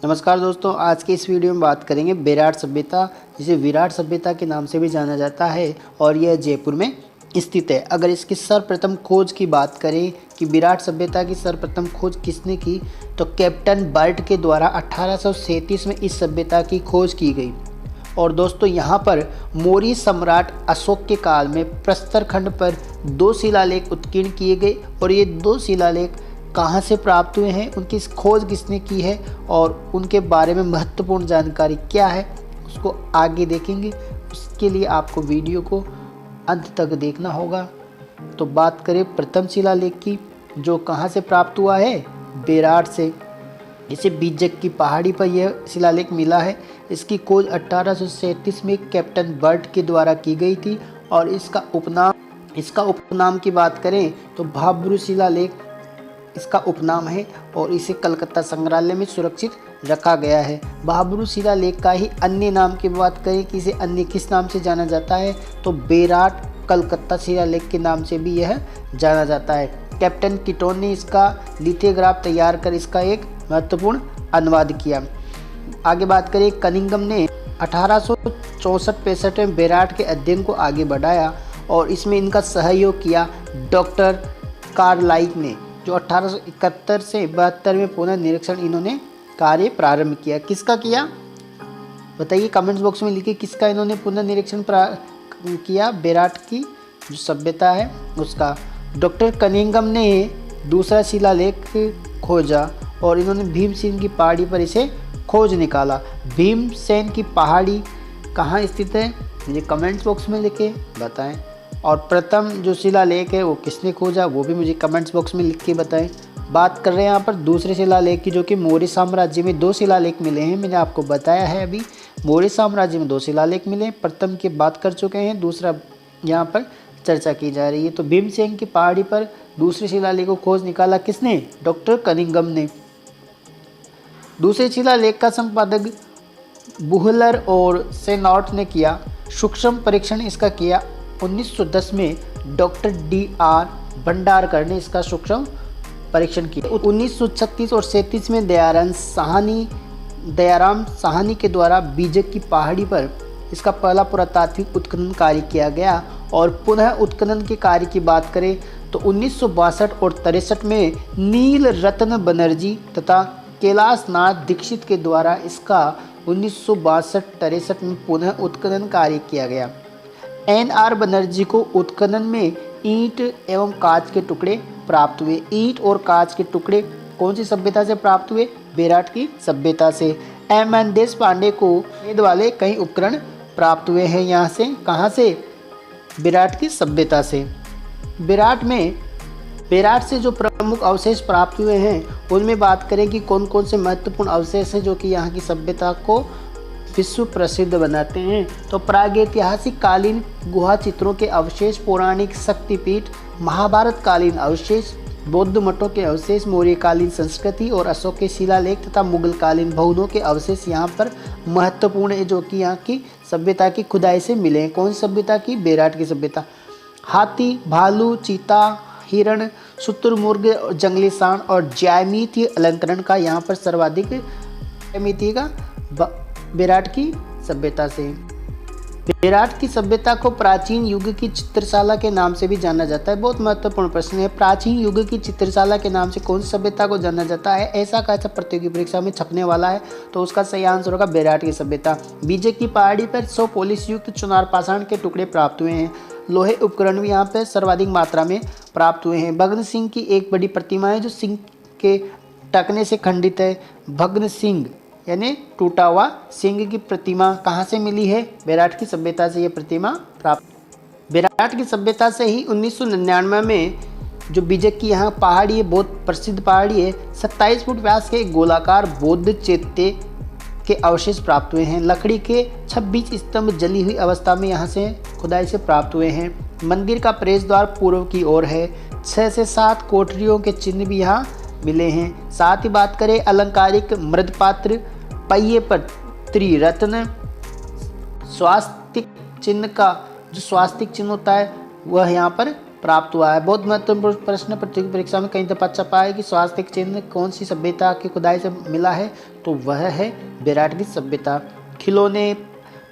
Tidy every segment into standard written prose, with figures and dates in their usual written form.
नमस्कार दोस्तों, आज की इस वीडियो में बात करेंगे बेराट सभ्यता, जिसे विराट सभ्यता के नाम से भी जाना जाता है और यह जयपुर में स्थित है। अगर इसकी सर्वप्रथम खोज की बात करें कि विराट सभ्यता की सर्वप्रथम खोज किसने की, तो कैप्टन बर्ट के द्वारा 1837 में इस सभ्यता की खोज की गई। और दोस्तों, यहाँ पर मौर्य सम्राट अशोक के काल में प्रस्तर खंड पर 2 शिलालेख उत्कीर्ण किए गए और ये 2 शिलालेख कहाँ से प्राप्त हुए हैं, उनकी खोज किसने की है और उनके बारे में महत्वपूर्ण जानकारी क्या है, उसको आगे देखेंगे। उसके लिए आपको वीडियो को अंत तक देखना होगा। तो बात करें प्रथम शिलालेख की, जो कहाँ से प्राप्त हुआ है, बेराट से। इसे बीजक की पहाड़ी पर यह शिलालेख मिला है। इसकी खोज 1837 में कैप्टन बर्ट के द्वारा की गई थी और इसका उपनाम की बात करें तो भाब्रू शिलालेख इसका उपनाम है और इसे कलकत्ता संग्रहालय में सुरक्षित रखा गया है। भाब्रू शिलालेख का ही अन्य नाम की बात करें कि इसे अन्य किस नाम से जाना जाता है, तो बेराट कलकत्ता शिलालेख के नाम से भी यह जाना जाता है। कैप्टन किटोन ने इसका लिथोग्राफ तैयार कर इसका एक महत्वपूर्ण अनुवाद किया। आगे बात करें, कनिंघम ने 1864-65 में बेराट के अध्ययन को आगे बढ़ाया और इसमें इनका सहयोग किया डॉक्टर कार्लाइक ने, जो 1871 से 72 में पुनः निरीक्षण इन्होंने कार्य प्रारंभ किया। किसका किया बताइए, कमेंट्स बॉक्स में लिखिए किसका इन्होंने पुनः निरीक्षण किया। बेराट की जो सभ्यता है उसका। डॉक्टर कनिंघम ने दूसरा शिलालेख खोजा और इन्होंने भीमसेन की पहाड़ी पर इसे खोज निकाला। भीमसेन की पहाड़ी कहाँ स्थित है, मुझे कमेंट्स बॉक्स में लिख के बताएं। और प्रथम जो शिलालेख है वो किसने खोजा, वो भी मुझे कमेंट्स बॉक्स में लिख के बताएं। बात कर रहे हैं यहाँ पर दूसरे शिलालेख की, जो कि मौर्य साम्राज्य में 2 शिलालेख मिले हैं। मैंने आपको बताया है अभी, मौर्य साम्राज्य में 2 शिलालेख मिले। प्रथम की बात कर चुके हैं, दूसरा यहाँ पर चर्चा की जा रही है। तो भीमसेन की पहाड़ी पर दूसरे शिलालेख को खोज निकाला किसने, डॉक्टर कनिंघम ने। दूसरे शिलालेख का संपादक बुहलर और सेनॉट ने किया। सूक्ष्म परीक्षण इसका किया 1910 में डॉक्टर D.R. भंडारकर ने इसका सूक्ष्म परीक्षण किया। 1936 और 37 में दयाराम साहनी के द्वारा बीजक की पहाड़ी पर इसका पहला पुरातात्विक उत्खनन कार्य किया गया। और पुनः उत्खनन के कार्य की बात करें तो 1962 और 63 में नील रत्न बनर्जी तथा कैलाश नाथ दीक्षित के द्वारा इसका 1962-63 में पुनः उत्खनन कार्य किया गया। N.R. बनर्जी को उत्खनन में ईंट एवं कांच के टुकड़े प्राप्त हुए। ईंट और कांच के टुकड़े कौन सी सभ्यता से प्राप्त हुए, बेराट की सभ्यता से। M.N. देशपांडे को भेद वाले कई उपकरण प्राप्त हुए हैं यहाँ से, कहाँ से, बेराट की सभ्यता से। बेराट से जो प्रमुख अवशेष प्राप्त हुए हैं उनमें बात करें कि कौन कौन से महत्वपूर्ण अवशेष हैं जो कि यहाँ की सभ्यता को विश्व प्रसिद्ध बनाते हैं। तो प्रागैतिहासिक कालीन गुहा चित्रों के अवशेष, पौराणिक शक्तिपीठ, महाभारत कालीन अवशेष, बौद्ध मठों के अवशेष, मौर्यकालीन संस्कृति और अशोक के शिलालेख तथा मुगल कालीन भवनों के अवशेष यहाँ पर महत्वपूर्ण है, जो कि यहाँ की सभ्यता की खुदाई से मिले हैं। कौन सी सभ्यता की, बेराट की सभ्यता। हाथी, भालू, चीता, हिरण, शुतुरमुर्ग, जंगली सांड और ज्यामितीय अलंकरण का यहाँ पर सर्वाधिक ज्यामितीय का बेराट की सभ्यता से। बेराट की सभ्यता को प्राचीन युग की चित्रशाला के नाम से भी जाना जाता है। बहुत महत्वपूर्ण प्रश्न है, प्राचीन युग की चित्रशाला के नाम से कौन सी सभ्यता को जाना जाता है, ऐसा कैसा प्रतियोगी परीक्षा में छपने वाला है, तो उसका सही आंसर होगा बेराट की सभ्यता। बीजक की पहाड़ी पर 100 पॉलिश युक्त चुनार पाषाण के टुकड़े प्राप्त हुए हैं। लोहे उपकरण भी यहाँ पर सर्वाधिक मात्रा में प्राप्त हुए हैं। भग्न सिंह की एक बड़ी प्रतिमा है जो सिंह के टकने से खंडित है। भग्न सिंह यानी टूटा हुआ सिंह की प्रतिमा कहाँ से मिली है, बेराट की सभ्यता से यह प्रतिमा प्राप्त। बेराट की सभ्यता से ही 1999 में जो बीजक की यहाँ पहाड़ी है, बहुत प्रसिद्ध पहाड़ी है, 27 फुट व्यास के गोलाकार बौद्ध चैत्य के अवशेष प्राप्त हुए हैं। लकड़ी के 26 स्तंभ जली हुई अवस्था में यहाँ से खुदाई से प्राप्त हुए हैं। मंदिर का प्रवेश द्वार पूर्व की ओर है। 6 से 7 कोठरियों के चिन्ह भी यहाँ मिले हैं। साथ ही बात करें अलंकारिक मृदपात्र, पहिए पर त्रिरत्न, स्वास्तिक चिन्ह का जो स्वास्तिक चिन्ह होता है वह यहाँ पर प्राप्त हुआ है। बहुत महत्वपूर्ण प्रश्न प्रतियोगी परीक्षा में कई दफा छपा है कि स्वास्तिक चिन्ह कौन सी सभ्यता की खुदाई से मिला है, तो वह है विराट की सभ्यता। खिलौने,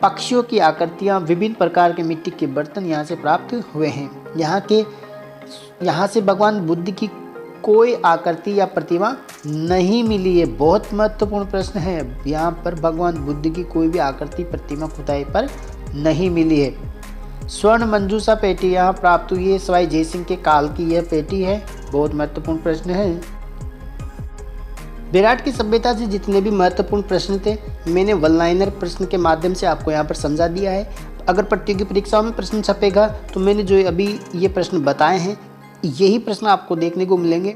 पक्षियों की आकृतियाँ, विभिन्न प्रकार के मिट्टी के बर्तन यहाँ से प्राप्त हुए हैं। यहाँ से भगवान बुद्ध की कोई आकृति या प्रतिमा नहीं मिली है। बहुत महत्वपूर्ण प्रश्न है, यहाँ पर भगवान बुद्ध की कोई भी आकृति प्रतिमा खुदाई पर नहीं मिली है। स्वर्ण मंजूषा पेटी यहाँ प्राप्त हुई है, सवाई जयसिंह के काल की यह पेटी है। बहुत महत्वपूर्ण प्रश्न है। विराट की सभ्यता से जितने भी महत्वपूर्ण प्रश्न थे मैंने वन लाइनर प्रश्न के माध्यम से आपको यहाँ पर समझा दिया है। अगर प्रतियोगी परीक्षाओं में प्रश्न छपेगा तो मैंने जो अभी ये प्रश्न बताए हैं यही प्रश्न आपको देखने को मिलेंगे।